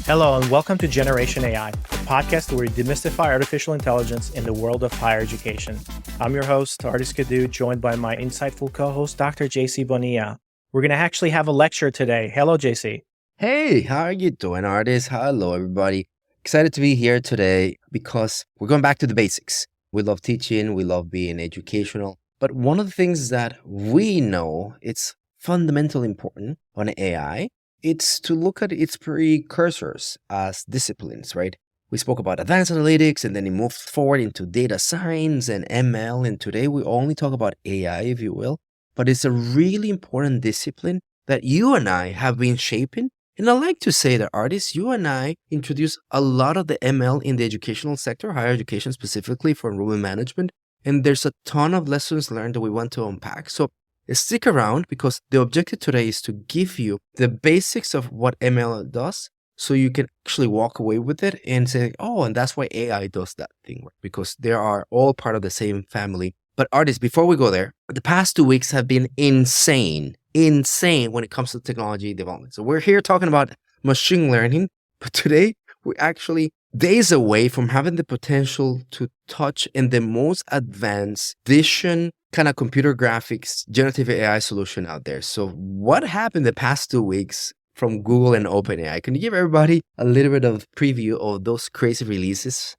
Hello, and welcome to Generation AI, a podcast where we demystify artificial intelligence in the world of higher education. I'm your host, Ardis Kadiu, joined by my insightful co-host, Dr. JC Bonilla. We're going to actually have a lecture today. Hello, JC. Hey, how are you doing, Ardis? Hello, everybody. Excited to be here today because we're going back to the basics. We love teaching, we love being educational, but one of the things that we know it's fundamentally important on AI, it's to look at its precursors as disciplines, right? We spoke about advanced analytics and then it moved forward into data science and ML, and today we only talk about AI, if you will, but it's a really important discipline that you and I have been shaping. And I like to say that, Ardis, you and I introduced a lot of the ML in the educational sector, higher education specifically for enrollment management. And there's a ton of lessons learned that we want to unpack. So stick around because the objective today is to give you the basics of what ML does so you can actually walk away with it and say, oh, and that's why AI does that thing, because they are all part of the same family. But Ardis, before we go there, the past 2 weeks have been insane when it comes to technology development. So we're here talking about machine learning, but today we're actually days away from having the potential to touch in the most advanced vision kind of computer graphics generative AI solution out there. So what happened the past 2 weeks from Google and OpenAI? Can you give everybody a little bit of preview of those crazy releases?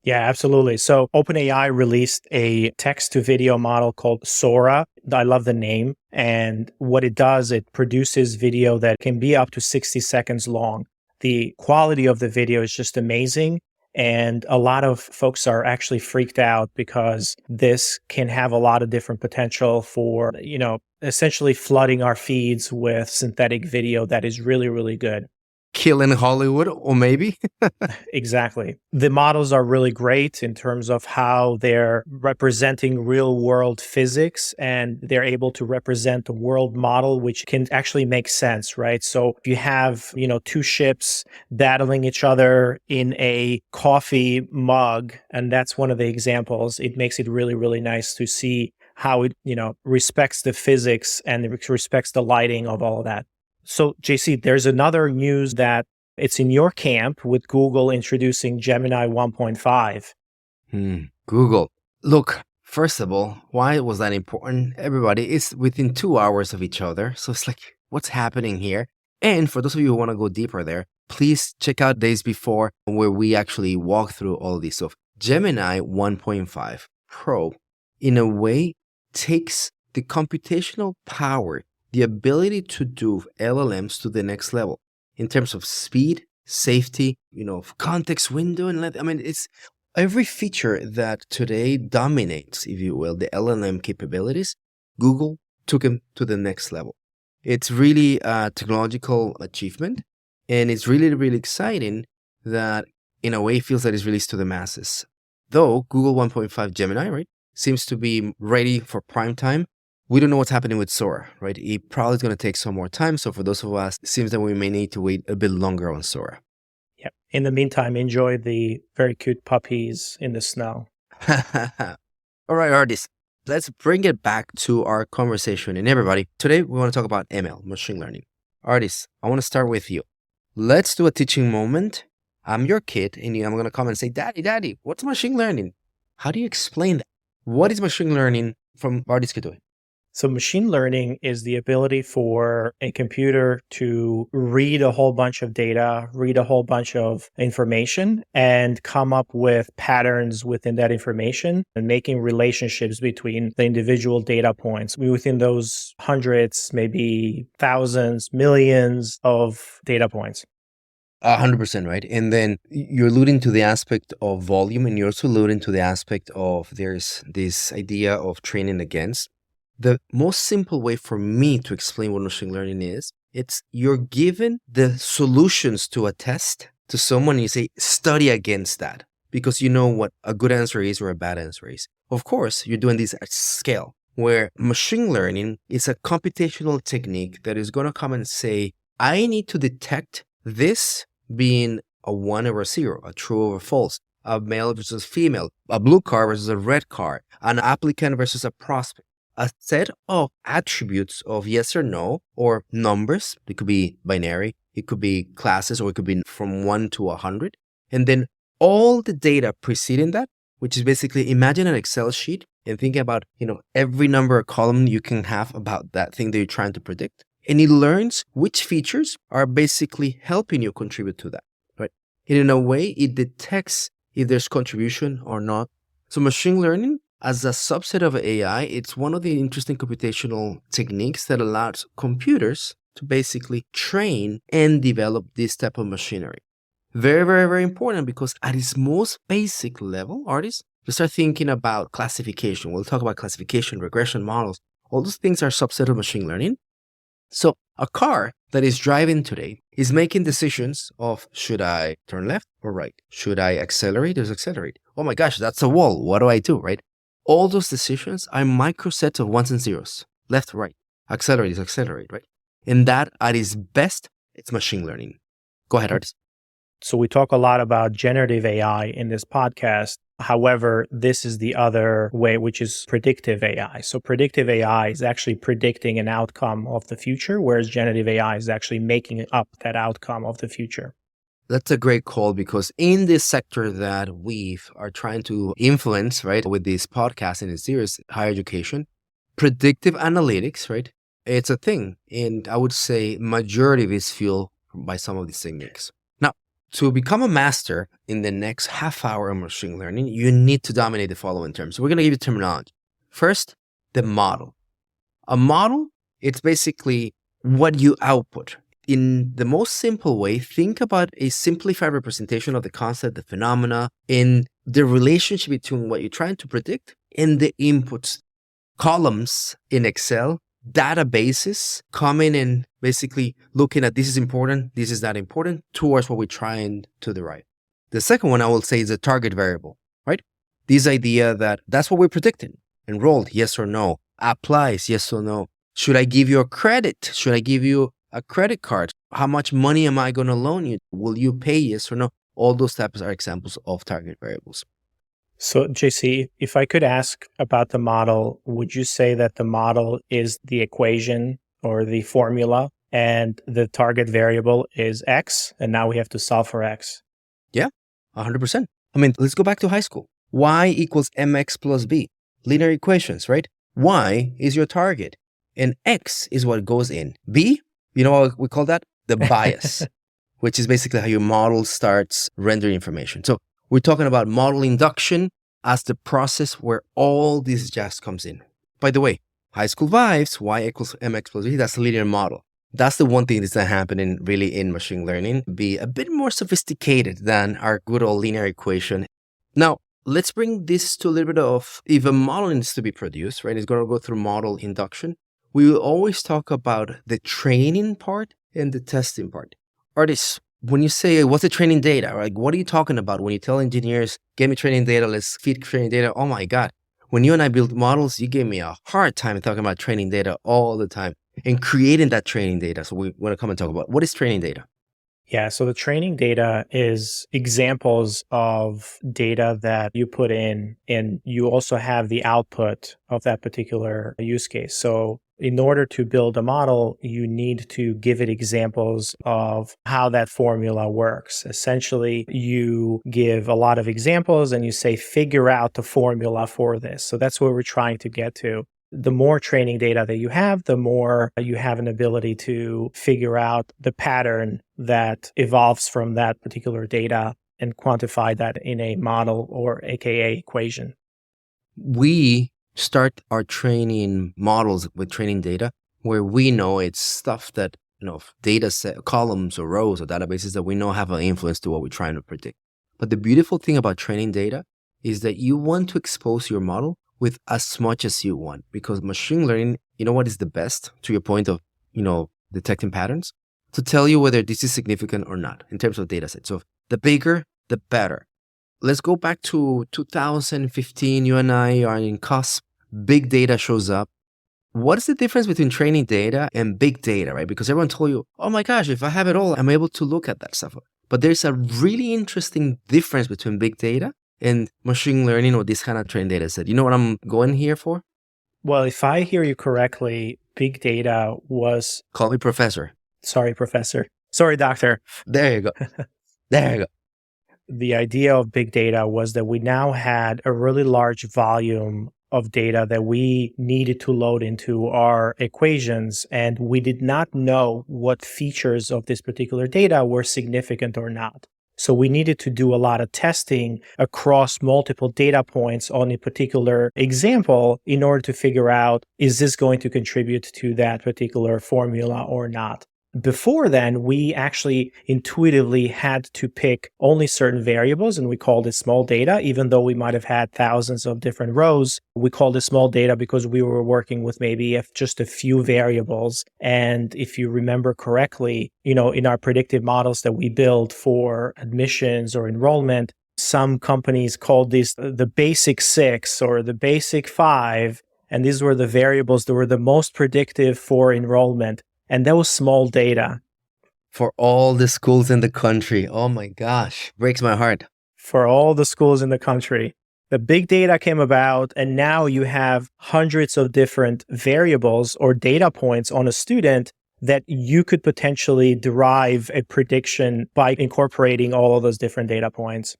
Yeah, absolutely. So OpenAI released a text-to-video model called Sora. I love the name. And what it does, it produces video that can be up to 60 seconds long. The quality of the video is just amazing. And a lot of folks are actually freaked out because this can have a lot of different potential for, essentially flooding our feeds with synthetic video that is really, really good. Killing Hollywood, or maybe? Exactly. The models are really great in terms of how they're representing real world physics, and they're able to represent a world model which can actually make sense, right? So if you have, two ships battling each other in a coffee mug, and that's one of the examples, it makes it really, really nice to see how it, respects the physics and it respects the lighting of all of that. So, JC, there's another news that it's in your camp with Google introducing Gemini 1.5. Google. Look, first of all, why was that important? Everybody is within 2 hours of each other. So it's like, what's happening here? And for those of you who want to go deeper there, please check out days before where we actually walk through all this stuff. Gemini 1.5 Pro, in a way, takes the computational power, the ability to do LLMs to the next level in terms of speed, safety, context window, and it's every feature that today dominates, if you will, the LLM capabilities. Google took them to the next level. It's really a technological achievement, and it's really, really exciting that in a way it feels that it's released to the masses. Though Google 1.5 Gemini, right, seems to be ready for prime time. We don't know what's happening with Sora, right? It probably is going to take some more time. So for those of us, it seems that we may need to wait a bit longer on Sora. Yeah. In the meantime, enjoy the very cute puppies in the snow. All right, Ardis, let's bring it back to our conversation. And everybody, today we want to talk about ML, machine learning. Ardis, I want to start with you. Let's do a teaching moment. I'm your kid, and I'm going to come and say, Daddy, what's machine learning? How do you explain that? What is machine learning from Ardis Kadiu? So machine learning is the ability for a computer to read a whole bunch of data, read a whole bunch of information, and come up with patterns within that information and making relationships between the individual data points within those hundreds, maybe thousands, millions of data points. 100%, right? And then you're alluding to the aspect of volume, and you're also alluding to the aspect of there's this idea of training against. The most simple way for me to explain what machine learning is, it's you're given the solutions to a test to someone and you say, study against that because you know what a good answer is or a bad answer is. Of course, you're doing this at scale where machine learning is a computational technique that is going to come and say, I need to detect this being a 1 over 0, a true or false, a male versus female, a blue car versus a red car, an applicant versus a prospect. a set of attributes of yes or no, or numbers. It could be binary, it could be classes, or it could be from 1 to 100. And then all the data preceding that, which is basically imagine an Excel sheet and think about, every number or column you can have about that thing that you're trying to predict. And it learns which features are basically helping you contribute to that, right? And in a way, it detects if there's contribution or not. So machine learning, as a subset of AI, it's one of the interesting computational techniques that allows computers to basically train and develop this type of machinery. Very, very, very important, because at its most basic level, artists, you start thinking about classification. We'll talk about classification, regression models. All those things are subset of machine learning. So a car that is driving today is making decisions of, should I turn left or right? Should I accelerate or accelerate? Oh my gosh, that's a wall. What do I do, right? All those decisions are microsets of ones and zeros, left, right, accelerate, accelerate, right? And that at its best, it's machine learning. Go ahead, Ardis. So we talk a lot about generative AI in this podcast. However, this is the other way, which is predictive AI. So predictive AI is actually predicting an outcome of the future, whereas generative AI is actually making up that outcome of the future. That's a great call, because in this sector that we are trying to influence, right, with this podcast and this series, higher education, predictive analytics, right, it's a thing. And I would say majority of it is fueled by some of these techniques. Now, to become a master in the next half hour of machine learning, you need to dominate the following terms. So we're going to give you terminology. First, the model. A model, it's basically what you output. In the most simple way, think about a simplified representation of the concept, the phenomena, and the relationship between what you're trying to predict and the inputs. Columns in Excel, databases coming and basically looking at this is important, this is not important, towards what we're trying to derive. The second one I will say is a target variable, right? This idea that that's what we're predicting. Enrolled, yes or no. Applies, yes or no. Should I give you a credit? Should I give you a credit card? How much money am I going to loan you? Will you pay, yes or no? All those types are examples of target variables. So, JC, if I could ask about the model, would you say that the model is the equation or the formula and the target variable is X, and now we have to solve for X? Yeah, 100%. I mean, let's go back to high school. Y equals mx plus b. Linear equations, right? Y is your target, and X is what goes in. B, you know what we call that? The bias, which is basically how your model starts rendering information. So we're talking about model induction as the process where all this jazz comes in. By the way, high school vibes, Y equals mx plus b, that's a linear model. That's the one thing that's not happening really in machine learning. Be a bit more sophisticated than our good old linear equation. Now, let's bring this to a little bit of, if a model needs to be produced, right, it's going to go through model induction. We will always talk about the training part and the testing part. Ardis, when you say, what's the training data? Like, what are you talking about when you tell engineers, give me training data, let's feed training data? Oh my God. When you and I build models, you gave me a hard time talking about training data all the time and creating that training data. So we want to come and talk about what is training data? Yeah, so the training data is examples of data that you put in, and you also have the output of that particular use case. So in order to build a model, you need to give it examples of how that formula works. Essentially, you give a lot of examples and you say, figure out the formula for this. So that's what we're trying to get to. The more training data that you have, the more you have an ability to figure out the pattern that evolves from that particular data and quantify that in a model or AKA equation. We start our training models with training data where we know it's stuff that, data set, columns or rows or databases that we know have an influence to what we're trying to predict. But the beautiful thing about training data is that you want to expose your model with as much as you want, because machine learning, you know what is the best, to your point of, detecting patterns, to tell you whether this is significant or not in terms of data sets. So the bigger, the better. Let's go back to 2015. You and I are in cusp. Big data shows up. What is the difference between training data and big data, right? Because everyone told you, oh my gosh, if I have it all, I'm able to look at that stuff. But there's a really interesting difference between big data and machine learning or this kind of training data set. You know what I'm going here for? Well, if I hear you correctly, big data was, Call me professor. sorry, professor. Sorry, doctor. There you go. There you go. The idea of big data was that we now had a really large volume of data that we needed to load into our equations, and we did not know what features of this particular data were significant or not. So we needed to do a lot of testing across multiple data points on a particular example in order to figure out, is this going to contribute to that particular formula or not? Before then, we actually intuitively had to pick only certain variables, and we called it small data, even though we might have had thousands of different rows. We called it small data because we were working with maybe just a few variables. And if you remember correctly, in our predictive models that we build for admissions or enrollment, some companies called these the basic 6 or the basic 5. And these were the variables that were the most predictive for enrollment. And that was small data. For all the schools in the country. Oh my gosh. Breaks my heart. For all the schools in the country. The big data came about, and now you have hundreds of different variables or data points on a student that you could potentially derive a prediction by incorporating all of those different data points.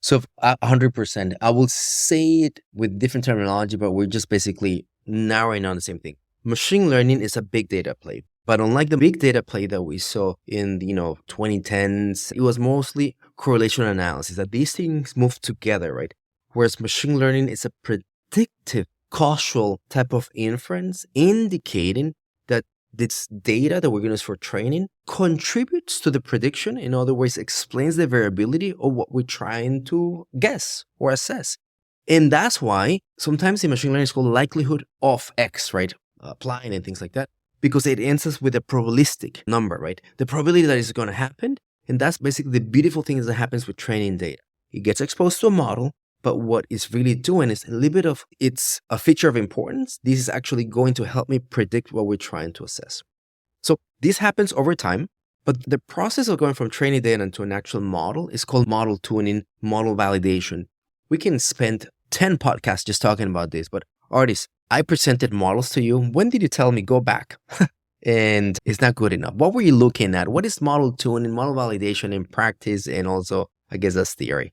So 100%. I will say it with different terminology, but we're just basically narrowing on the same thing. Machine learning is a big data play. But unlike the big data play that we saw in 2010s, it was mostly correlation analysis, that these things move together, right? Whereas machine learning is a predictive causal type of inference, indicating that this data that we're going to use for training contributes to the prediction. In other words, explains the variability of what we're trying to guess or assess. And that's why sometimes in machine learning it's called likelihood of X, right? Applying and things like that. Because it answers with a probabilistic number, right? The probability that is going to happen. And that's basically the beautiful thing that happens with training data. It gets exposed to a model, but what it's really doing is a little bit of, it's a feature of importance. This is actually going to help me predict what we're trying to assess. So this happens over time, but the process of going from training data into an actual model is called model tuning, model validation. We can spend 10 podcasts just talking about this, but Ardis, I presented models to you. When did you tell me go back? And it's not good enough. What were you looking at? What is model tuning, model validation in practice? And also, I guess that's theory.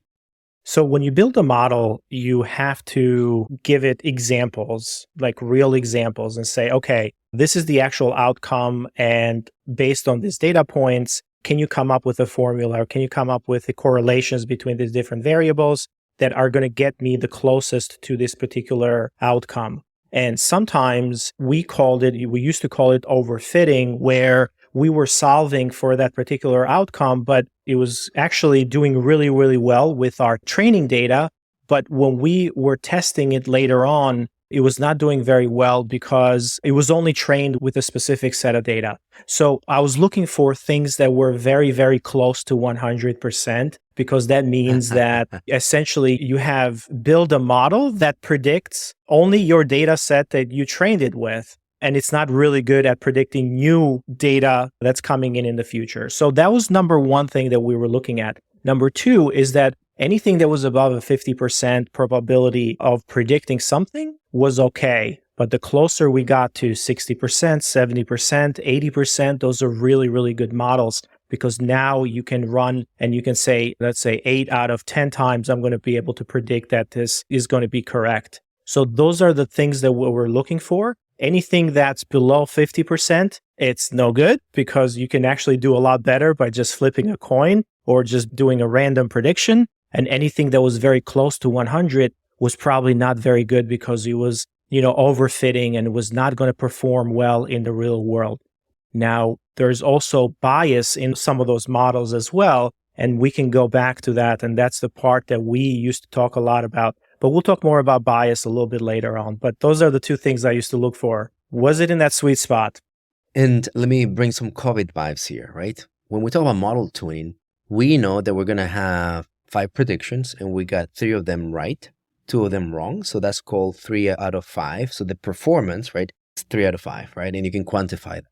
So when you build a model, you have to give it examples, like real examples, and say, okay, this is the actual outcome. And based on these data points, can you come up with a formula, or can you come up with the correlations between these different variables that are going to get me the closest to this particular outcome? And sometimes we used to call it overfitting, where we were solving for that particular outcome, but it was actually doing really, really well with our training data. But when we were testing it later on, it was not doing very well because it was only trained with a specific set of data. So I was looking for things that were very, very close to 100%, because that means that essentially you have built a model that predicts only your data set that you trained it with. And it's not really good at predicting new data that's coming in the future. So that was number one thing that we were looking at. Number two is that anything that was above a 50% probability of predicting something was okay. But the closer we got to 60%, 70%, 80%, those are really, really good models, because now you can run and you can say, let's say 8 out of 10 times, I'm going to be able to predict that this is going to be correct. So those are the things that we're looking for. Anything that's below 50%, it's no good, because you can actually do a lot better by just flipping a coin or just doing a random prediction. And anything that was very close to 100 was probably not very good, because it was, overfitting and was not going to perform well in the real world. Now, there's also bias in some of those models as well, and we can go back to that. And that's the part that we used to talk a lot about. But we'll talk more about bias a little bit later on. But those are the two things I used to look for. Was it in that sweet spot? And let me bring some COVID vibes here, right? When we talk about model tuning, we know that we're going to have 5 predictions, and we got 3 of them right, 2 of them wrong. So that's called 3 out of 5. So the performance, right, is 3 out of 5, right? And you can quantify that.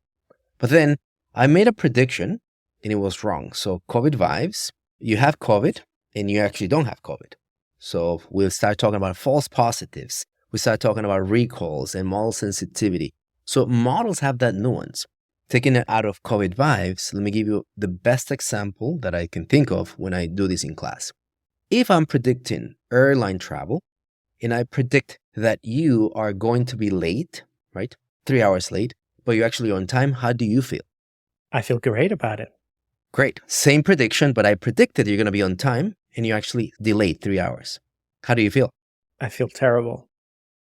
But then I made a prediction and it was wrong. So COVID vibes, you have COVID and you actually don't have COVID. So we'll start talking about false positives. We start talking about recalls and model sensitivity. So models have that nuance. Taking it out of COVID vibes, let me give you the best example that I can think of when I do this in class. If I'm predicting airline travel and I predict that you are going to be late, right? 3 hours late, but you're actually on time, how do you feel? I feel great about it. Great. Same prediction, but I predicted you're going to be on time and you actually delayed 3 hours. How do you feel? I feel terrible.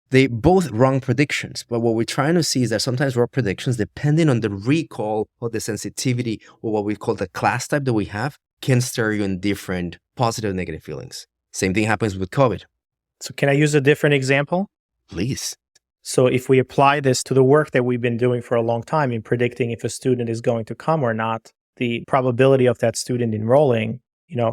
They both wrong predictions, but what we're trying to see is that sometimes wrong predictions, depending on the recall or the sensitivity or what we call the class type that we have, can stir you in different positive and negative feelings. Same thing happens with COVID. So can I use a different example? Please. So if we apply this to the work that we've been doing for a long time in predicting if a student is going to come or not, the probability of that student enrolling,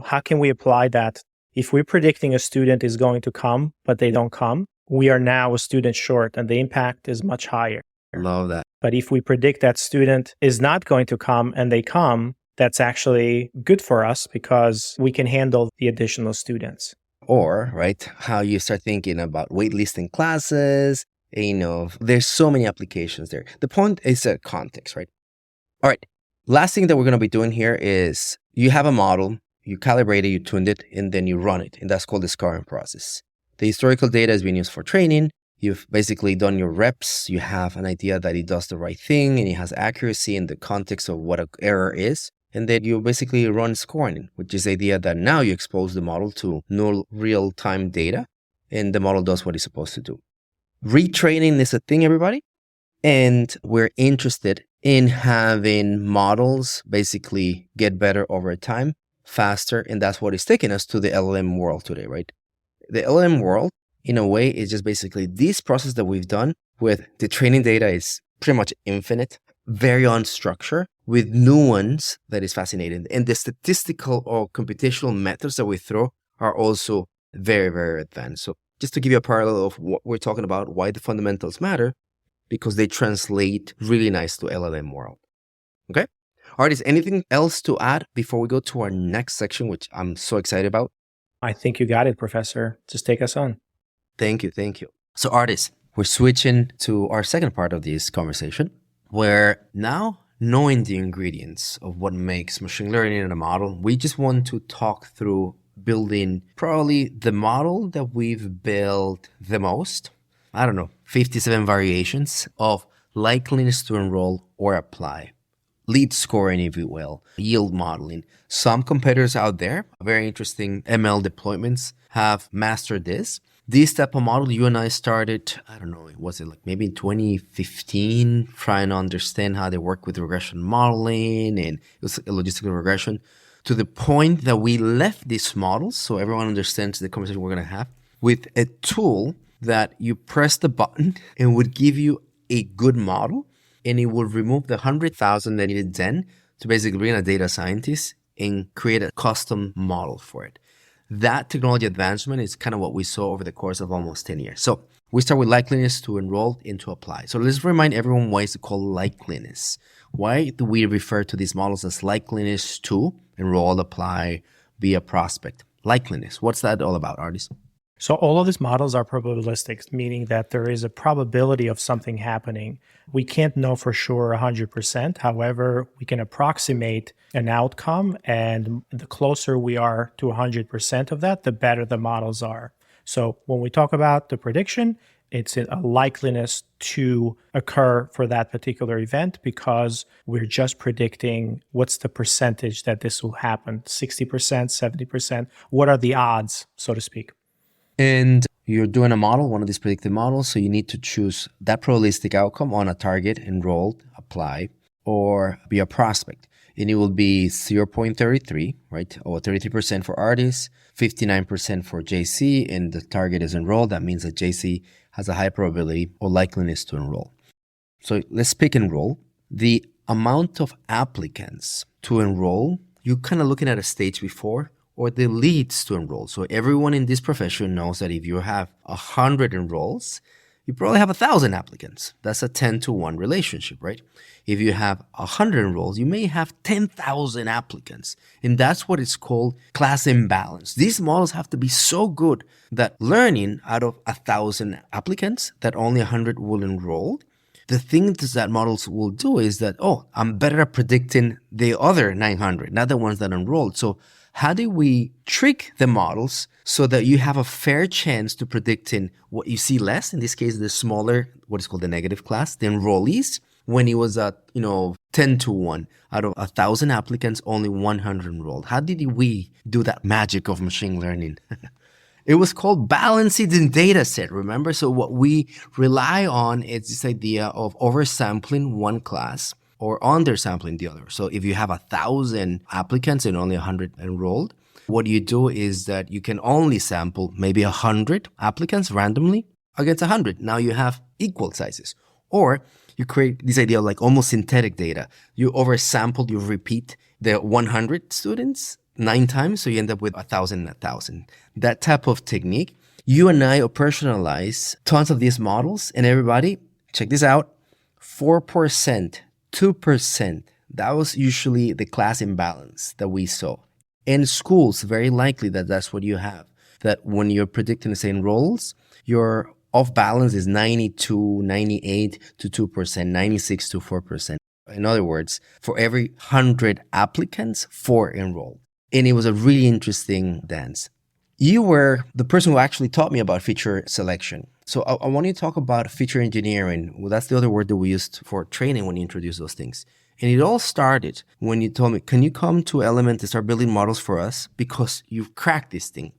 how can we apply that? If we're predicting a student is going to come, but they don't come, we are now a student short and the impact is much higher. Love that. But if we predict that student is not going to come and they come, that's actually good for us because we can handle the additional students. Or, right, how you start thinking about waitlisting classes. There's so many applications there. The point is the context, right? All right. Last thing that we're going to be doing here is you have a model, you calibrate it, you tuned it, and then you run it. And that's called the scoring process. The historical data is being used for training. You've basically done your reps. You have an idea that it does the right thing and it has accuracy in the context of what an error is. And then you basically run scoring, which is the idea that now you expose the model to no real-time data and the model does what it's supposed to do. Retraining is a thing, everybody. And we're interested in having models basically get better over time, faster. And that's what is taking us to the LLM world today, right? The LLM world, in a way, is just basically this process that we've done with the training data is pretty much infinite, very unstructured, with nuance that is fascinating. And the statistical or computational methods that we throw are also very, very advanced. So just to give you a parallel of what we're talking about, why the fundamentals matter, because they translate really nice to LLM world. Okay? Ardis, anything else to add before we go to our next section, which I'm so excited about? I think you got it, Professor. Just take us on. Thank you. So Ardis, we're switching to our second part of this conversation, where now knowing the ingredients of what makes machine learning in a model, we just want to talk through building probably the model that we've built the most. 57 variations of likeliness to enroll or apply. Lead scoring, if you will, yield modeling. Some competitors out there, very interesting ML deployments, have mastered this. This type of model, you and I started, maybe in 2015, trying to understand how they work with regression modeling, and it was a logistical regression, to the point that we left these models, so everyone understands the conversation we're going to have, with a tool that you press the button and would give you a good model, and it would remove the 100,000 that needed then to basically bring a data scientist and create a custom model for it. That technology advancement is kind of what we saw over the course of almost 10 years. So we start with likeliness to enroll and to apply. So let's remind everyone why it's called likeliness. Why do we refer to these models as likeliness to enroll, apply, be a prospect? Likeliness, what's that all about, Ardis? So all of these models are probabilistic, meaning that there is a probability of something happening. We can't know for sure 100%. However, we can approximate an outcome, and the closer we are to 100% of that, the better the models are. So when we talk about the prediction, it's a likeliness to occur for that particular event because we're just predicting what's the percentage that this will happen, 60%, 70%. What are the odds, so to speak? And you're doing a model, one of these predictive models, so you need to choose that probabilistic outcome on a target, enrolled, apply, or be a prospect. And it will be 0.33, right? Or 33% for Ardis, 59% for JC, and the target is enrolled. That means that JC has a high probability or likeliness to enroll. So let's pick enroll. The amount of applicants to enroll, you're kind of looking at a stage before, or the leads to enroll. So everyone in this profession knows that if you have 100 enrolls, you probably have 1,000 applicants. That's a 10-to-1 relationship, right? If you have 100 enrolled, you may have 10,000 applicants. And that's what it's called class imbalance. These models have to be so good that learning out of 1,000 applicants that only 100 will enroll, the things that models will do is that, oh, I'm better at predicting the other 900, not the ones that enrolled. So how do we trick the models so that you have a fair chance to predicting what you see less, in this case, the smaller, what is called the negative class, the enrollees, when it was at, 10-to-1 out of 1,000 applicants, only 100 enrolled. How did we do that magic of machine learning? It was called balancing the data set, remember? So what we rely on is this idea of oversampling one class or undersampling the other. So if you have 1,000 applicants and only 100 enrolled, what you do is that you can only sample maybe 100 applicants randomly against 100. Now you have equal sizes. Or you create this idea of like almost synthetic data. You oversample, you repeat the 100 students 9 times, so you end up with 1,000 and 1,000. That type of technique, you and I personalize tons of these models, and everybody, check this out, 4%, 2%, that was usually the class imbalance that we saw. In schools, very likely that that's what you have, that when you're predicting the same roles, your off balance is 92, 98 to 2%, 96 to 4%. In other words, for every 100 applicants, 4 enrolled. And it was a really interesting dance. You were the person who actually taught me about feature selection. So I want you to talk about feature engineering. Well, that's the other word that we used for training when you introduced those things. And it all started when you told me, can you come to Element and start building models for us? Because you've cracked this thing.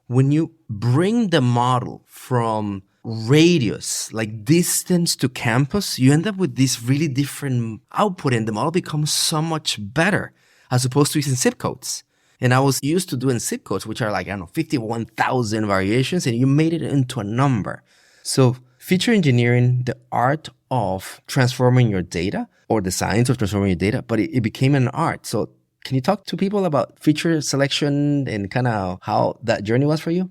When you bring the model from radius, like distance to campus, you end up with this really different output, and the model becomes so much better as opposed to using zip codes. And I was used to doing zip codes, which are like, 51,000 variations, and you made it into a number. So feature engineering, the art of transforming your data, or the science of transforming your data, but it became an art. So can you talk to people about feature selection and kind of how that journey was for you?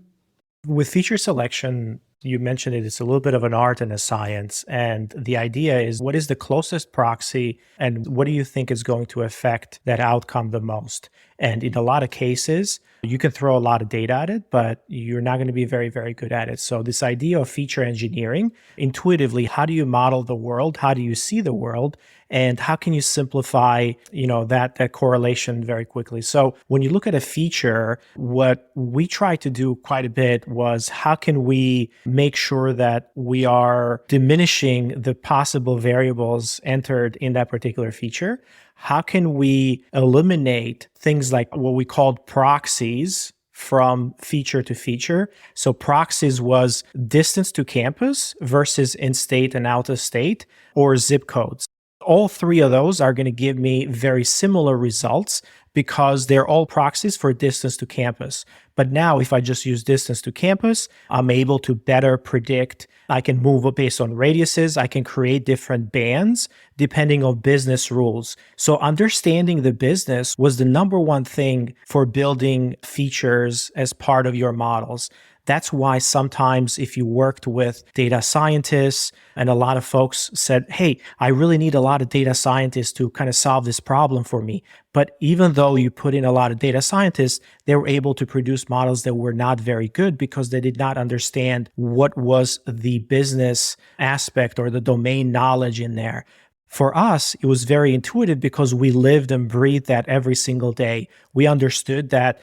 With feature selection, you mentioned it's a little bit of an art and a science. And the idea is, what is the closest proxy and what do you think is going to affect that outcome the most? And in a lot of cases, you can throw a lot of data at it, but you're not going to be very, very good at it. So this idea of feature engineering, intuitively, how do you model the world? How do you see the world? And how can you simplify, that correlation very quickly? So when you look at a feature, what we tried to do quite a bit was, how can we make sure that we are diminishing the possible variables entered in that particular feature? How can we eliminate things like what we called proxies from feature to feature? So proxies was distance to campus versus in-state and out-of-state, or zip codes. All 3 of those are going to give me very similar results because they're all proxies for distance to campus. But now if I just use distance to campus, I'm able to better predict. I can move up based on radiuses. I can create different bands depending on business rules. So understanding the business was the number one thing for building features as part of your models. That's why sometimes if you worked with data scientists, and a lot of folks said, hey, I really need a lot of data scientists to kind of solve this problem for me. But even though you put in a lot of data scientists, they were able to produce models that were not very good because they did not understand what was the business aspect or the domain knowledge in there. For us, it was very intuitive because we lived and breathed that every single day. We understood that,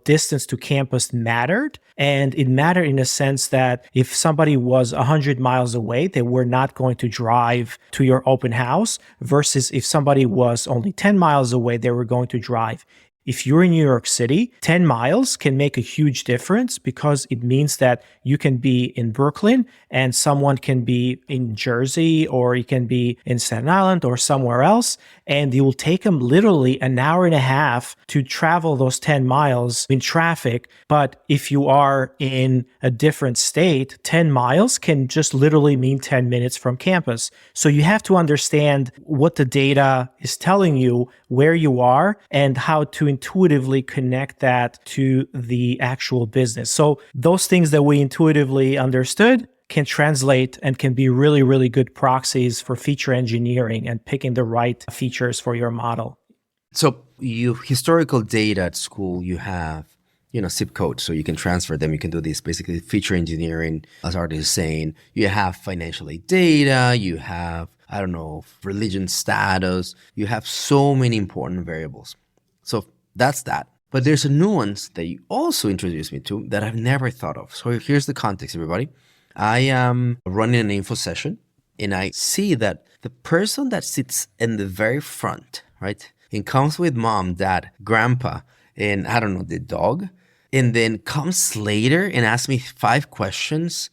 distance to campus mattered. And it mattered in a sense that if somebody was 100 miles away, they were not going to drive to your open house, versus if somebody was only 10 miles away, they were going to drive. If you're in New York City, 10 miles can make a huge difference because it means that you can be in Brooklyn and someone can be in Jersey, or you can be in Staten Island or somewhere else. And it will take them literally an hour and a half to travel those 10 miles in traffic. But if you are in a different state, 10 miles can just literally mean 10 minutes from campus. So you have to understand what the data is telling you, where you are, and how to intuitively connect that to the actual business. So those things that we intuitively understood, can translate and can be really, really good proxies for feature engineering and picking the right features for your model. So you historical data at school, you have, zip codes, so you can transfer them. You can do this basically feature engineering, as Ardis is saying. You have financial aid data, you have, I don't know, religion status. You have so many important variables. So that's that. But there's a nuance that you also introduced me to that I've never thought of. So here's the context, everybody. I am running an info session and I see that the person that sits in the very front, right, and comes with mom, dad, grandpa, and I don't know, the dog, and then comes later and asks me 5 questions.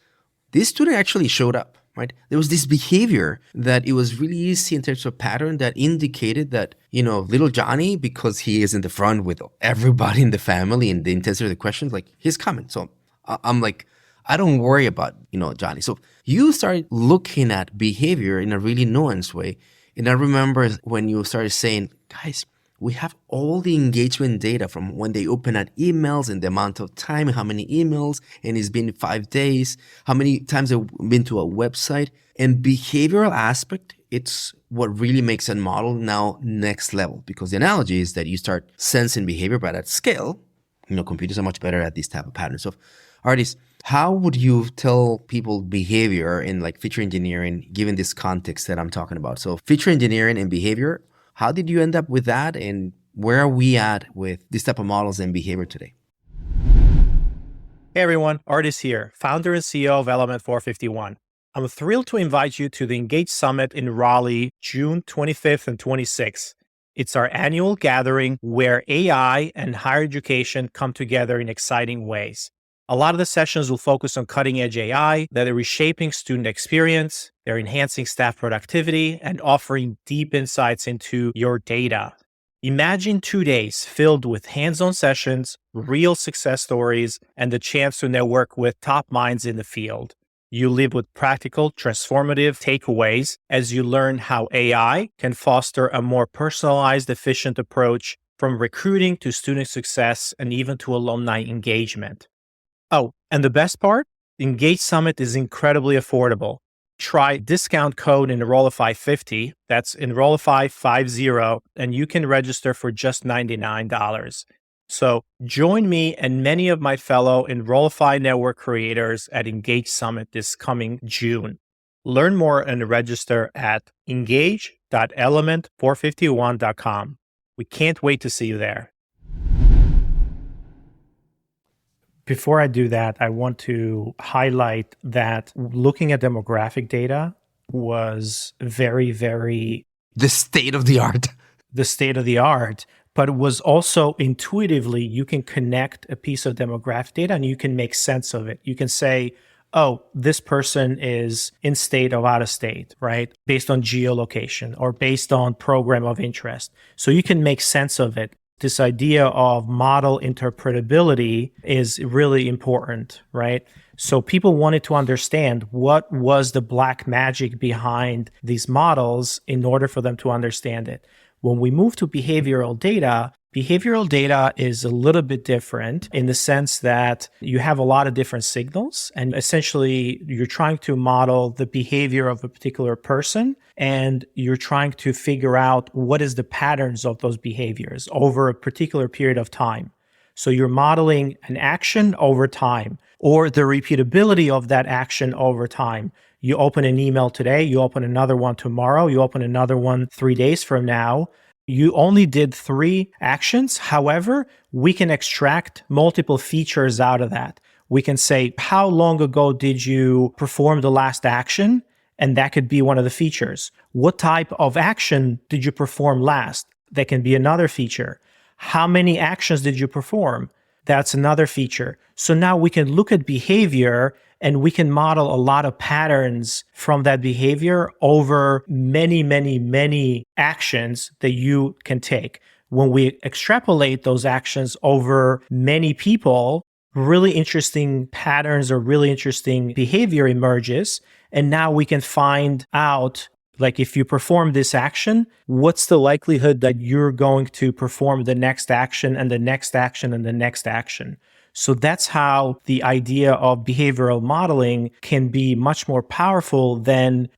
This student actually showed up, right? There was this behavior that it was really easy in terms of pattern that indicated that, little Johnny, because he is in the front with everybody in the family and the intensity of the questions, like he's coming. So I'm like, I don't worry about, Johnny. So you started looking at behavior in a really nuanced way. And I remember when you started saying, guys, we have all the engagement data from when they open at emails and the amount of time, how many emails, and it's been 5 days, how many times they've been to a website. And behavioral aspect, it's what really makes a model now next level, because the analogy is that you start sensing behavior, but at scale, computers are much better at this type of pattern. So Ardis, how would you tell people behavior in like feature engineering, given this context that I'm talking about? So feature engineering and behavior, how did you end up with that? And where are we at with this type of models and behavior today? Hey everyone, Ardis here, founder and CEO of Element 451. I'm thrilled to invite you to the Engage Summit in Raleigh, June 25th and 26th. It's our annual gathering where AI and higher education come together in exciting ways. A lot of the sessions will focus on cutting-edge AI that are reshaping student experience, they're enhancing staff productivity, and offering deep insights into your data. Imagine 2 days filled with hands-on sessions, real success stories, and the chance to network with top minds in the field. You live with practical, transformative takeaways as you learn how AI can foster a more personalized, efficient approach from recruiting to student success and even to alumni engagement. Oh, and the best part? Engage Summit is incredibly affordable. Try discount code Enrollify50, that's Enrollify50, and you can register for just $99. So join me and many of my fellow Enrollify network creators at Engage Summit this coming June. Learn more and register at engage.element451.com. We can't wait to see you there. Before I do that, I want to highlight that looking at demographic data was very, very The state of the art. the state of the art, but it was also intuitively, you can connect a piece of demographic data and you can make sense of it. You can say, oh, this person is in state or out of state, right? Based on geolocation or based on program of interest. So you can make sense of it. This idea of model interpretability is really important, right? So people wanted to understand what was the black magic behind these models in order for them to understand it. When we move to behavioral data is a little bit different in the sense that you have a lot of different signals, and essentially you're trying to model the behavior of a particular person, and you're trying to figure out what is the patterns of those behaviors over a particular period of time. So you're modeling an action over time or the repeatability of that action over time. You open an email today, you open another one tomorrow, you open another one 3 days from now. You only did 3 actions. However, we can extract multiple features out of that. We can say, how long ago did you perform the last action? And that could be one of the features. What type of action did you perform last? That can be another feature. How many actions did you perform? That's another feature. So now we can look at behavior and we can model a lot of patterns from that behavior over many, many, many actions that you can take. When we extrapolate those actions over many people, really interesting patterns or really interesting behavior emerges. And now we can find out, like if you perform this action, what's the likelihood that you're going to perform the next action and the next action and the next action? So that's how the idea of behavioral modeling can be much more powerful than,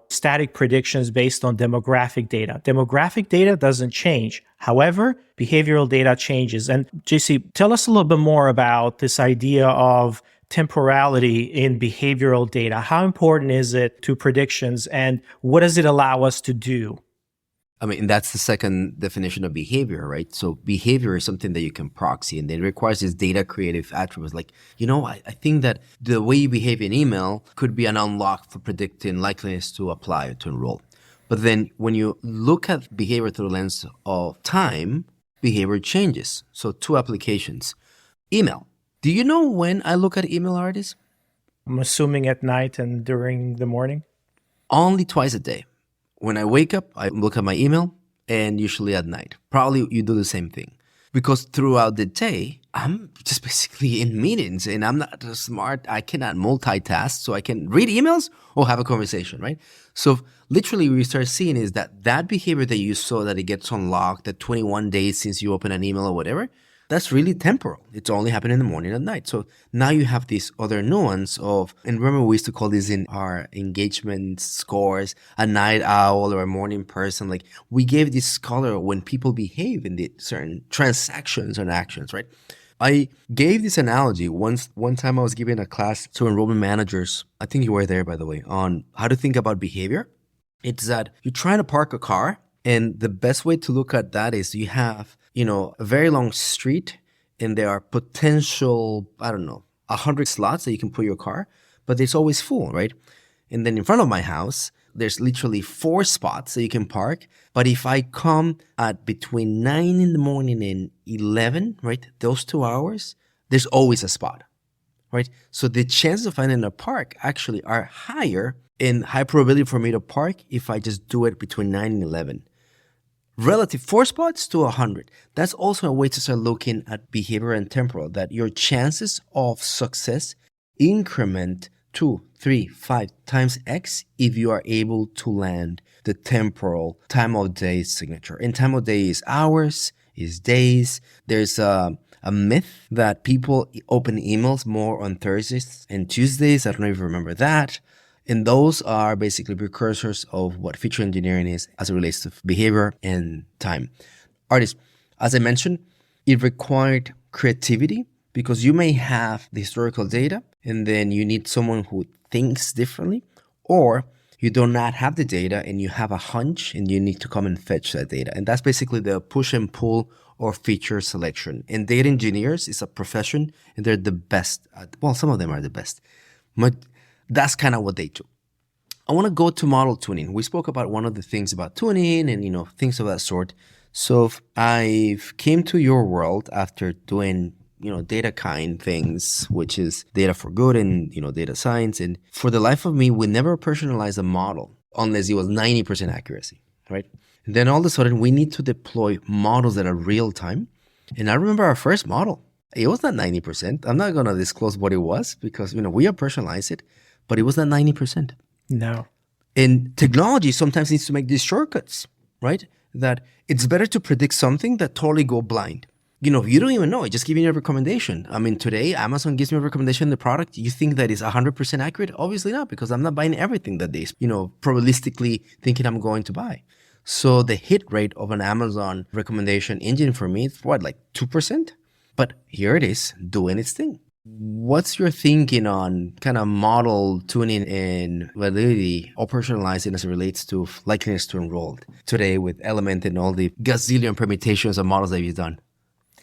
static predictions based on demographic data. Demographic data doesn't change. However, behavioral data changes. And JC, tell us a little bit more about this idea of temporality in behavioral data. How important is it to predictions, and what does it allow us to do? I mean, that's the second definition of behavior, right? So behavior is something that you can proxy, and it requires these data creative attributes. Like, I think that the way you behave in email could be an unlock for predicting likeliness to apply or to enroll. But then when you look at behavior through the lens of time, behavior changes. So two applications. Email. Do you know when I look at email, Ardis? I'm assuming at night and during the morning. Only twice a day. When I wake up, I look at my email, and usually at night. Probably you do the same thing. Because throughout the day, I'm just basically in meetings, and I'm not smart. I cannot multitask, so I can read emails or have a conversation, right? So literally what we start seeing is that behavior that you saw, that it gets unlocked at 21 days since you open an email or whatever, that's really temporal. It's only happening in the morning and at night. So now you have this other nuance of, and remember we used to call this in our engagement scores, a night owl or a morning person. Like, we gave this color when people behave in the certain transactions and actions, right? I gave this analogy one time I was giving a class to enrollment managers. I think you were there, by the way, on how to think about behavior. It's that you're trying to park a car, and the best way to look at that is you have a very long street, and there are potential, 100 slots that you can put your car, but it's always full, right? And then in front of my house, there's literally 4 spots that you can park. But if I come at between 9 in the morning and 11, right, those 2 hours, there's always a spot, right? So the chances of finding a park actually are higher, and high probability for me to park if I just do it between 9 and 11. Relative 4 spots to 100. That's also a way to start looking at behavior and temporal, that your chances of success increment 2, 3, 5 times X if you are able to land the temporal time of day signature. And time of day is hours, is days. There's a myth that people open emails more on Thursdays and Tuesdays. I don't know if you remember that. And those are basically precursors of what feature engineering is as it relates to behavior and time. Ardis, as I mentioned, it required creativity, because you may have the historical data and then you need someone who thinks differently, or you do not have the data and you have a hunch and you need to come and fetch that data. And that's basically the push and pull or feature selection. And data engineers is a profession, and they're the best at, well, some of them are the best. But that's kind of what they do. I want to go to model tuning. We spoke about one of the things about tuning and, things of that sort. So I came to your world after doing, data kind things, which is data for good and, data science. And for the life of me, we never personalized a model unless it was 90% accuracy, right? And then all of a sudden we need to deploy models that are real time. And I remember our first model. It was not 90%. I'm not going to disclose what it was because, we have personalized it, but it was not 90%. No. And technology sometimes needs to make these shortcuts, right? That it's better to predict something that totally go blind. You don't even know. It just giving you a recommendation. I mean, today, Amazon gives me a recommendation on the product. You think that is 100% accurate? Obviously not, because I'm not buying everything that they, probabilistically thinking I'm going to buy. So the hit rate of an Amazon recommendation engine for me is what, like 2%? But here it is doing its thing. What's your thinking on kind of model tuning and validity or personalizing as it relates to likeliness to enroll today with Element and all the gazillion permutations of models that you've done?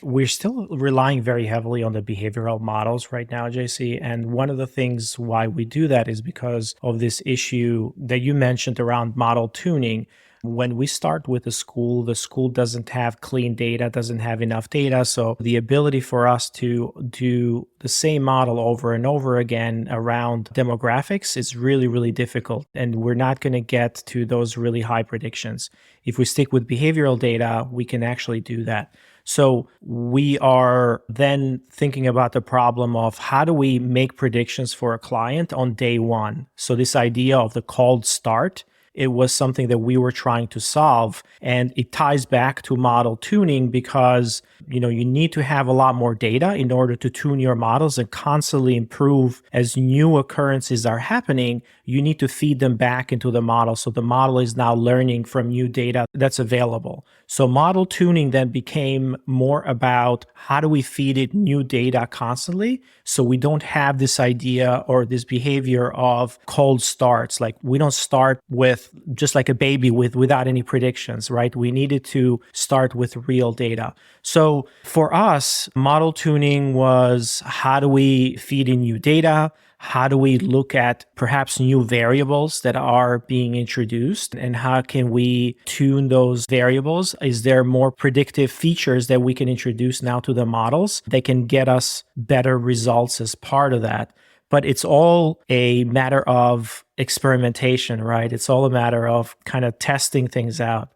We're still relying very heavily on the behavioral models right now, JC. And one of the things why we do that is because of this issue that you mentioned around model tuning. When we start with the school doesn't have clean data, doesn't have enough data. So the ability for us to do the same model over and over again around demographics is really, really difficult. And we're not going to get to those really high predictions. If we stick with behavioral data, we can actually do that. So we are then thinking about the problem of how do we make predictions for a client on day one? So this idea of the cold start it was something that we were trying to solve. And it ties back to model tuning because, you need to have a lot more data in order to tune your models and constantly improve as new occurrences are happening. You need to feed them back into the model. So the model is now learning from new data that's available. So model tuning then became more about how do we feed it new data constantly so we don't have this idea or this behavior of cold starts. Like we don't start with just like a baby without any predictions, right? We needed to start with real data. So for us, model tuning was how do we feed in new data? How do we look at perhaps new variables that are being introduced and how can we tune those variables? Is there more predictive features that we can introduce now to the models that can get us better results as part of that? But it's all a matter of experimentation, right? It's all a matter of kind of testing things out.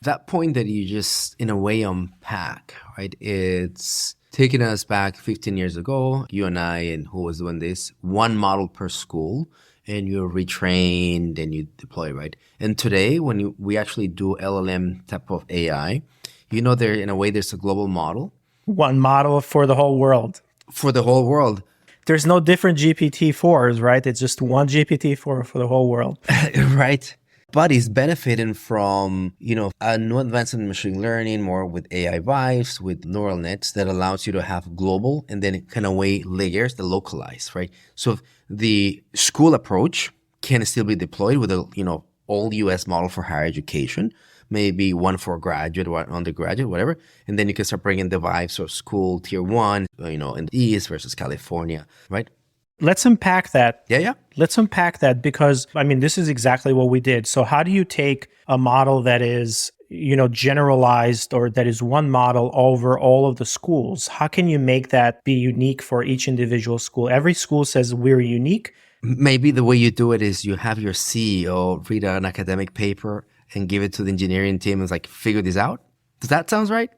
That point that you just, in a way, unpack, right? It's taking us back 15 years ago, you and I, and who was doing this, one model per school, and you're retrained and you deploy, right? And today, when we actually do LLM type of AI, there, in a way, there's a global model. One model for the whole world. For the whole world. There's no different GPT-4s, right? It's just one GPT-4 for the whole world. Right. But it's benefiting from, a new advancement in machine learning, more with AI vibes, with neural nets that allows you to have global and then kind of way layers that localize, right? So the school approach can still be deployed with a, all US model for higher education, maybe one for graduate or undergraduate, whatever. And then you can start bringing the vibes of school tier one, in the East versus California, right? Let's unpack that. Yeah. Let's unpack that because, this is exactly what we did. So how do you take a model that is, generalized or that is one model over all of the schools? How can you make that be unique for each individual school? Every school says we're unique. Maybe the way you do it is you have your CEO read an academic paper and give it to the engineering team and it's like, figure this out. Does that sound right?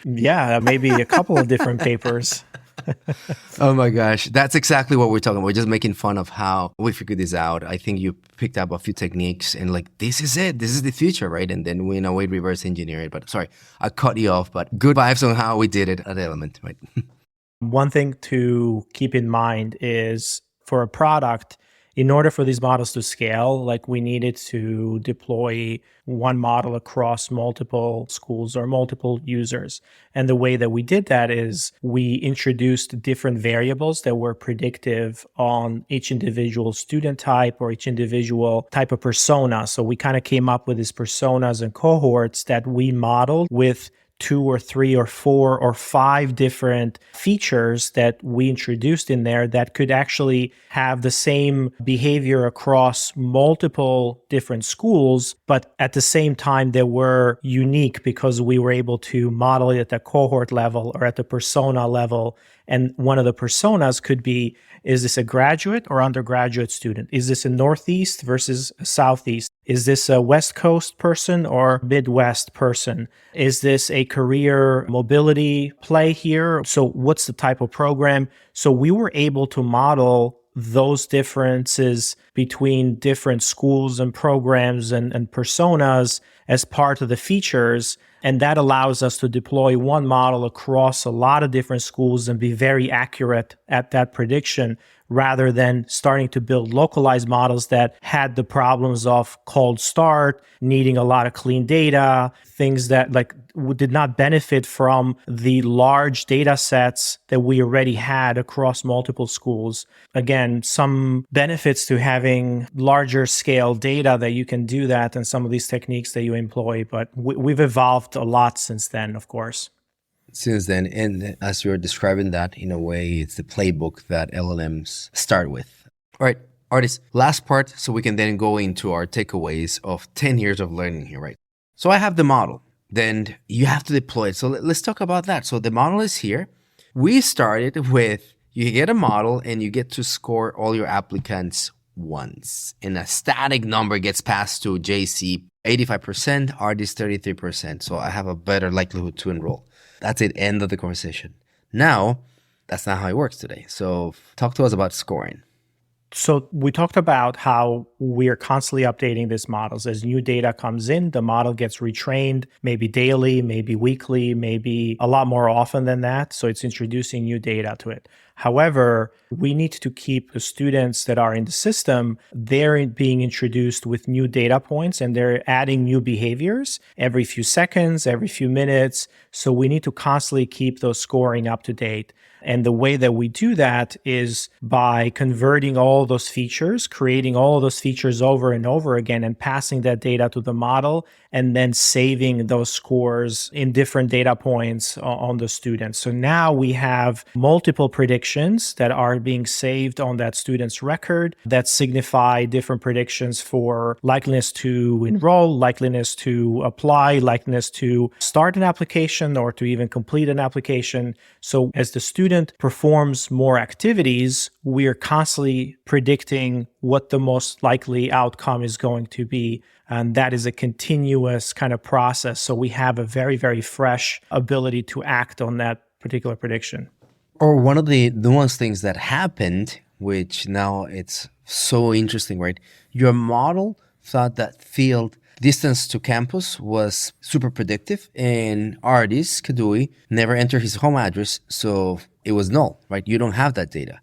Yeah, maybe a couple of different papers. Oh my gosh. That's exactly what we're talking about. We're just making fun of how we figured this out. I think you picked up a few techniques and like, this is it. This is the future, right? And then we, in a way, reverse engineer it. But sorry, I cut you off, but good vibes on how we did it at Element, right? One thing to keep in mind is for a product, in order for these models to scale, like we needed to deploy one model across multiple schools or multiple users. And the way that we did that is we introduced different variables that were predictive on each individual student type or each individual type of persona. So we kind of came up with these personas and cohorts that we modeled with 2 or 3 or 4 or 5 different features that we introduced in there that could actually have the same behavior across multiple different schools, but at the same time they were unique because we were able to model it at the cohort level or at the persona level. And one of the personas could be, is this a graduate or undergraduate student? Is this a Northeast versus a Southeast? Is this a West Coast person or Midwest person? Is this a career mobility play here? So what's the type of program? So we were able to model those differences between different schools and programs and personas as part of the features. And that allows us to deploy one model across a lot of different schools and be very accurate at that prediction rather than starting to build localized models that had the problems of cold start, needing a lot of clean data, things that did not benefit from the large data sets that we already had across multiple schools. Again, some benefits to having larger scale data that you can do that and some of these techniques that you employ, but we've evolved a lot since then, of course. Since then, and as you're describing that, in a way, it's the playbook that LLMs start with. All right, Ardis, last part, so we can then go into our takeaways of 10 years of learning here, right? So I have the model, then you have to deploy it. So let's talk about that. So the model is here. We started with, you get a model and you get to score all your applicants once. And a static number gets passed to JC, 85%, Ardis 33%. So I have a better likelihood to enroll. That's it, end of the conversation. Now, that's not how it works today. So talk to us about scoring. So we talked about how we are constantly updating these models. As new data comes in, the model gets retrained, maybe daily, maybe weekly, maybe a lot more often than that. So it's introducing new data to it. However, we need to keep the students that are in the system, they're being introduced with new data points and they're adding new behaviors every few seconds, every few minutes. So we need to constantly keep those scoring up to date. And the way that we do that is by converting all those features, creating all those features over and over again, and passing that data to the model, and then saving those scores in different data points on the students. So now we have multiple predictions that are being saved on that student's record that signify different predictions for likeliness to enroll, likeliness to apply, likeliness to start an application or to even complete an application. So as the student performs more activities, we are constantly predicting what the most likely outcome is going to be. And that is a continuous kind of process. So we have a very, very fresh ability to act on that particular prediction. Or one of the nuanced things that happened, which now it's so interesting, right? Your model thought that field distance to campus was super predictive, and Ardis Kadiu never entered his home address, so it was null, right? You don't have that data.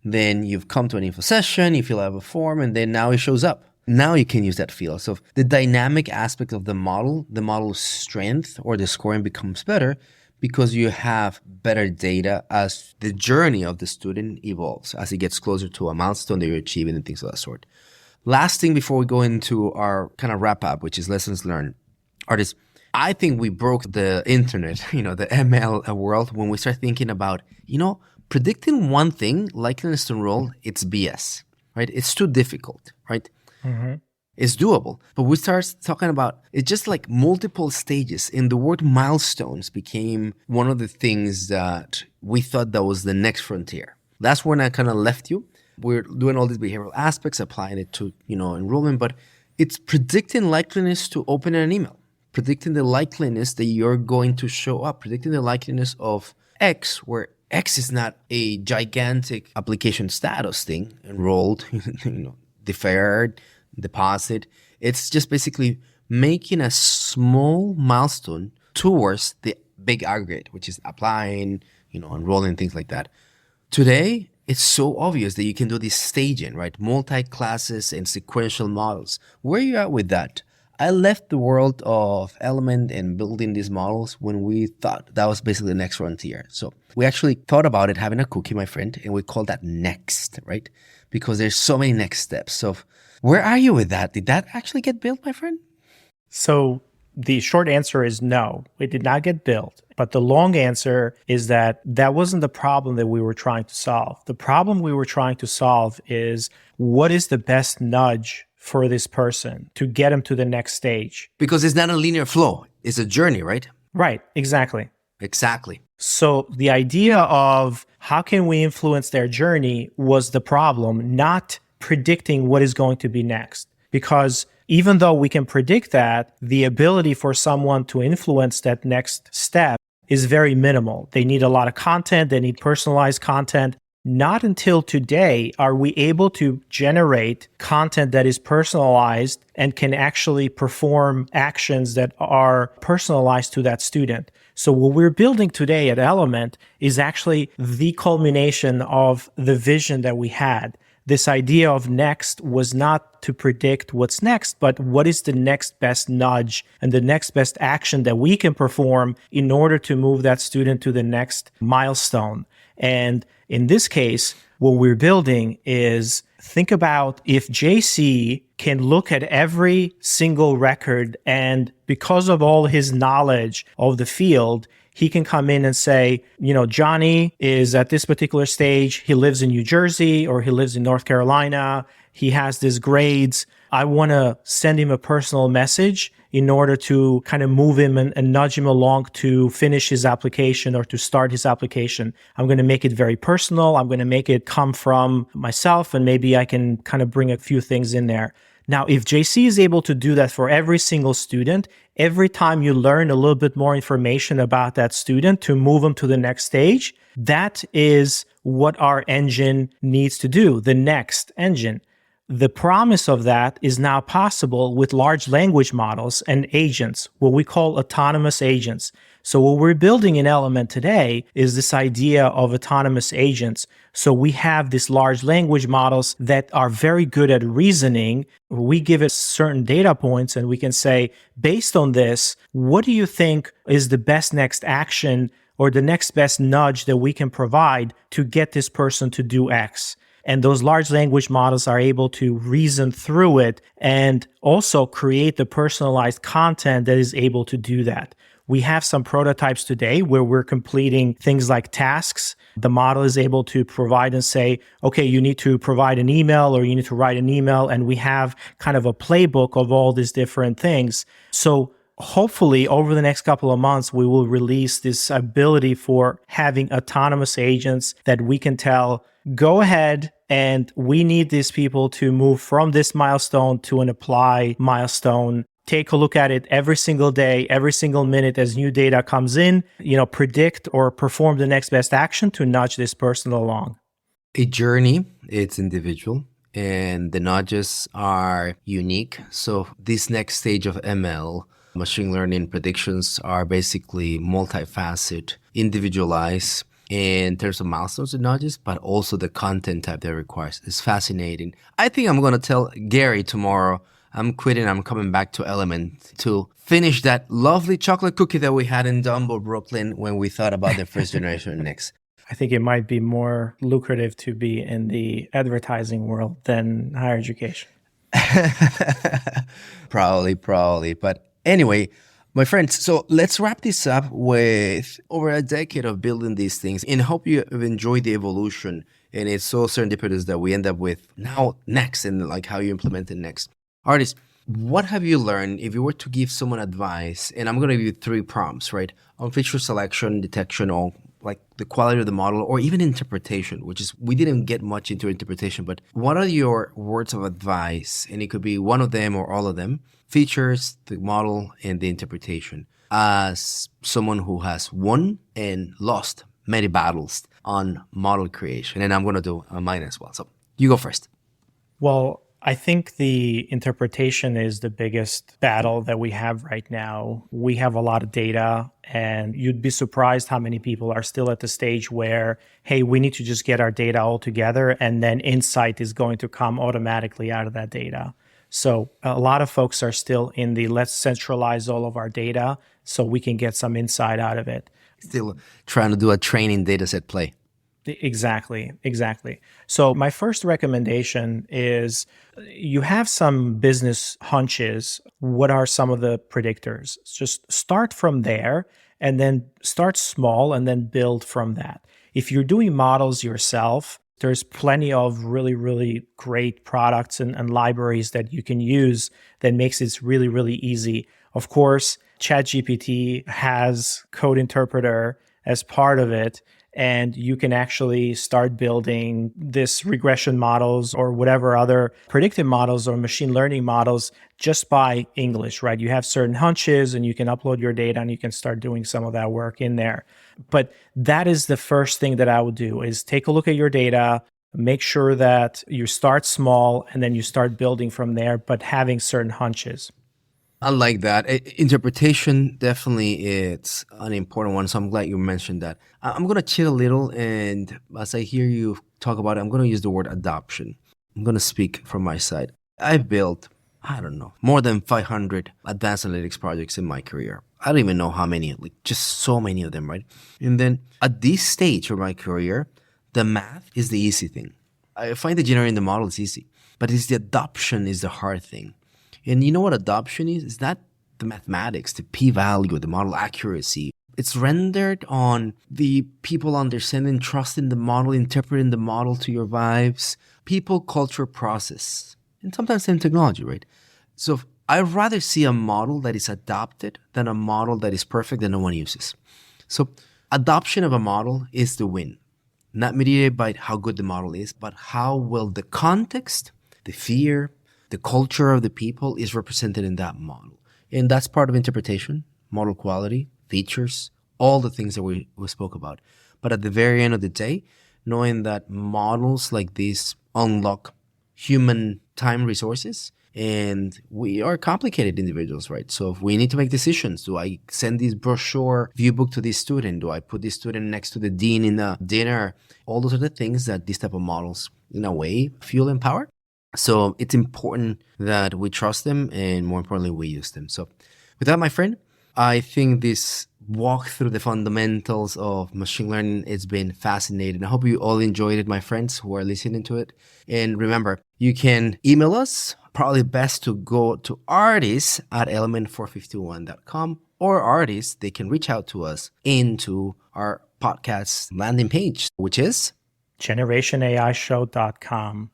Then you've come to an info session, you fill out a form, and then now it shows up. Now you can use that field. So the dynamic aspect of the model's strength or the scoring becomes better because you have better data as the journey of the student evolves, as it gets closer to a milestone that you're achieving and things of that sort. Last thing before we go into our kind of wrap up, which is lessons learned. Ardis, I think we broke the internet, the ML world when we start thinking about, predicting one thing, likeliness to enroll, it's BS, right? It's too difficult, right? Mm-hmm. It's doable. But we start talking about it's just like multiple stages. And the word milestones became one of the things that we thought that was the next frontier. That's when I kind of left you. We're doing all these behavioral aspects, applying it to, enrollment, but it's predicting likeliness to open an email, predicting the likeliness that you're going to show up, predicting the likeliness of X, where X is not a gigantic application status thing, enrolled, deferred, deposit. It's just basically making a small milestone towards the big aggregate, which is applying, enrolling, things like that. Today, it's so obvious that you can do this staging, right? Multi-classes and sequential models. Where are you at with that? I left the world of Element and building these models when we thought that was basically the next frontier. So we actually thought about it having a cookie, my friend, and we call that next, right? Because there's so many next steps. So where are you with that? Did that actually get built, my friend? So the short answer is no, it did not get built. But the long answer is that wasn't the problem that we were trying to solve. The problem we were trying to solve is what is the best nudge for this person to get him to the next stage? Because it's not a linear flow. It's a journey, right? Right, exactly. Exactly. So the idea of how can we influence their journey was the problem, not predicting what is going to be next. Because even though we can predict that, the ability for someone to influence that next step is very minimal. They need a lot of content. They need personalized content. Not until today are we able to generate content that is personalized and can actually perform actions that are personalized to that student. So what we're building today at Element is actually the culmination of the vision that we had. This idea of next was not to predict what's next, but what is the next best nudge and the next best action that we can perform in order to move that student to the next milestone. And in this case, what we're building is think about if JC can look at every single record and because of all his knowledge of the field, he can come in and say, Johnny is at this particular stage. He lives in New Jersey or he lives in North Carolina. He has these grades. I want to send him a personal message in order to kind of move him and nudge him along to finish his application or to start his application. I'm going to make it very personal. I'm going to make it come from myself, and maybe I can kind of bring a few things in there. Now, if JC is able to do that for every single student, every time you learn a little bit more information about that student to move them to the next stage, that is what our engine needs to do, the next engine. The promise of that is now possible with large language models and agents, what we call autonomous agents. So what we're building in Element today is this idea of autonomous agents. So we have these large language models that are very good at reasoning. We give it certain data points and we can say, based on this, what do you think is the best next action or the next best nudge that we can provide to get this person to do X? And those large language models are able to reason through it and also create the personalized content that is able to do that. We have some prototypes today where we're completing things like tasks. The model is able to provide and say, okay, you need to provide an email or you need to write an email. And we have kind of a playbook of all these different things. So hopefully over the next couple of months, we will release this ability for having autonomous agents that we can tell, go ahead and we need these people to move from this milestone to an apply milestone. Take a look at it every single day, every single minute as new data comes in, predict or perform the next best action to nudge this person along. A journey, it's individual, and the nudges are unique. So this next stage of ML, machine learning predictions, are basically multifaceted, individualized in terms of milestones and nudges, but also the content type that it requires. It's fascinating. I think I'm going to tell Gary tomorrow I'm quitting. I'm coming back to Element to finish that lovely chocolate cookie that we had in Dumbo, Brooklyn, when we thought about the first generation Nix. I think it might be more lucrative to be in the advertising world than higher education. Probably. But anyway, my friends, so let's wrap this up with over a decade of building these things and hope you have enjoyed the evolution. And it's so serendipitous that we end up with now next and like how you implement it next. Ardis, what have you learned if you were to give someone advice? And I'm going to give you 3 prompts, right? On feature selection, detection, or like the quality of the model, or even interpretation, which is, we didn't get much into interpretation, but what are your words of advice? And it could be one of them or all of them. Features, the model, and the interpretation. As someone who has won and lost many battles on model creation. And I'm going to do mine as well. So you go first. Well, I think the interpretation is the biggest battle that we have right now. We have a lot of data, and you'd be surprised how many people are still at the stage where, hey, we need to just get our data all together, and then insight is going to come automatically out of that data. So a lot of folks are still in the let's centralize all of our data so we can get some insight out of it. Still trying to do a training data set play. Exactly. So my first recommendation is you have some business hunches. What are some of the predictors? Just start from there and then start small and then build from that. If you're doing models yourself, there's plenty of really, really great products and libraries that you can use that makes it really, really easy. Of course, ChatGPT has Code Interpreter as part of it, and you can actually start building this regression models or whatever other predictive models or machine learning models just by English, right? You have certain hunches and you can upload your data and you can start doing some of that work in there. But that is the first thing that I would do is take a look at your data, make sure that you start small and then you start building from there, but having certain hunches. I like that. Interpretation, definitely, it's an important one. So I'm glad you mentioned that. I'm going to chill a little. And as I hear you talk about it, I'm going to use the word adoption. I'm going to speak from my side. I've built, I don't know, more than 500 advanced analytics projects in my career. I don't even know how many, like just so many of them, right? And then at this stage of my career, the math is the easy thing. I find that generating the model is easy, but it's the adoption is the hard thing. And you know what adoption is? It's not the mathematics, the p-value, the model accuracy. It's rendered on the people understanding, trusting the model, interpreting the model to your vibes, people, culture, process, and sometimes same technology, right? So I'd rather see a model that is adopted than a model that is perfect that no one uses. So adoption of a model is the win, not mediated by how good the model is, but how well the context, the fear, the culture of the people is represented in that model. And that's part of interpretation, model quality, features, all the things that we spoke about. But at the very end of the day, knowing that models like these unlock human time resources. And we are complicated individuals, right? So if we need to make decisions, do I send this brochure viewbook to this student? Do I put this student next to the dean in a dinner? All those are the things that these type of models, in a way, feel empowered. So it's important that we trust them and, more importantly, we use them. So with that, my friend, I think this walk through the fundamentals of machine learning, it's been fascinating. I hope you all enjoyed it, my friends who are listening to it. And remember, you can email us. Probably best to go to Ardis at element451.com, or Ardis, they can reach out to us into our podcast landing page, which is generationaishow.com.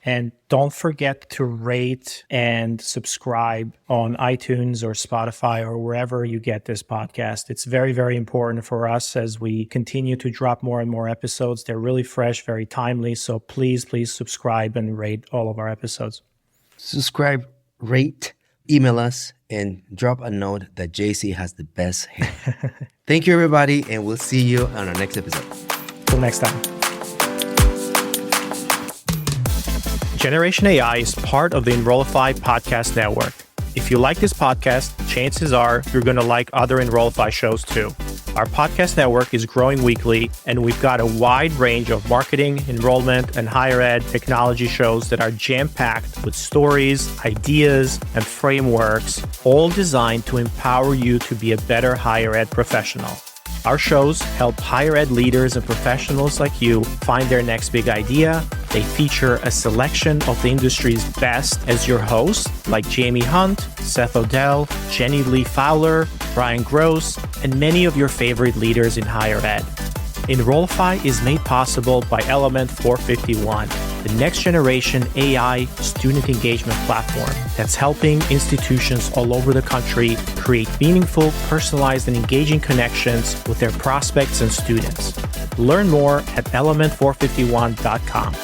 And don't forget to rate and subscribe on iTunes or Spotify or wherever you get this podcast. It's very, very important for us as we continue to drop more and more episodes. They're really fresh, very timely. So please subscribe and rate all of our episodes. Subscribe, rate, email us, and drop a note that JC has the best hair. Thank you, everybody, and we'll see you on our next episode. Till next time. Generation AI is part of the Enrollify podcast network. If you like this podcast, chances are you're going to like other Enrollify shows too. Our podcast network is growing weekly, and we've got a wide range of marketing, enrollment, and higher ed technology shows that are jam-packed with stories, ideas, and frameworks, all designed to empower you to be a better higher ed professional. Our shows help higher ed leaders and professionals like you find their next big idea. They feature a selection of the industry's best as your hosts, like Jamie Hunt, Seth Odell, Jenny Lee Fowler, Brian Gross, and many of your favorite leaders in higher ed. Enrollify is made possible by Element 451, the next generation AI student engagement platform that's helping institutions all over the country create meaningful, personalized, and engaging connections with their prospects and students. Learn more at element451.com.